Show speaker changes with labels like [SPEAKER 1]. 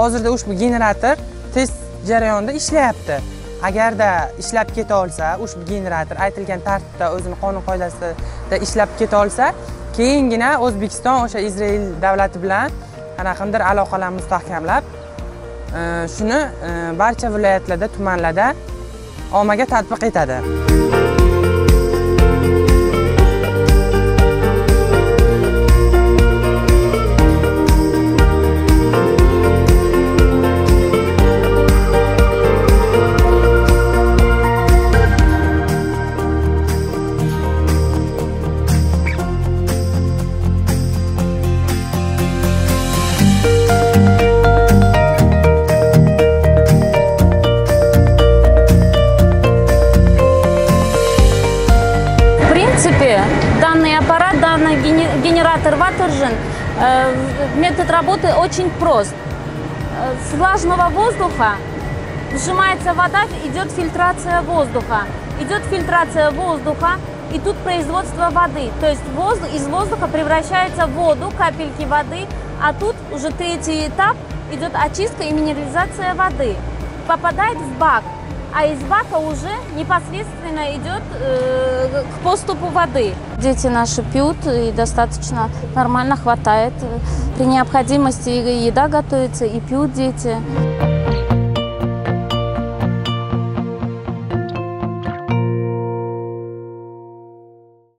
[SPEAKER 1] hozirda ushbu generator test jarayonida ishlayapti. Agarda ishlab keta olsa, ushbu generator aytilgan tartibda o'zini qonun qoidasida ishlab keta olsa, keyingina O'zbekiston o'sha Izrail davlati bilan qanaqandir aloqalarni mustahkamlab, shuni barcha viloyatlarda, tumanlarda ommaga tatbiq etadi.
[SPEAKER 2] Данный аппарат, данный генератор Watergen, метод работы очень прост. С влажного воздуха сжимается вода, идет фильтрация воздуха. Идет фильтрация воздуха, и тут производство воды. То есть из воздуха превращается в воду, капельки воды, а тут уже третий этап, идет очистка и минерализация воды. Попадает в бак. А из бака уже непосредственно идет к поступу воды. Дети наши пьют, и достаточно нормально хватает. При необходимости еда готовится, и пьют дети.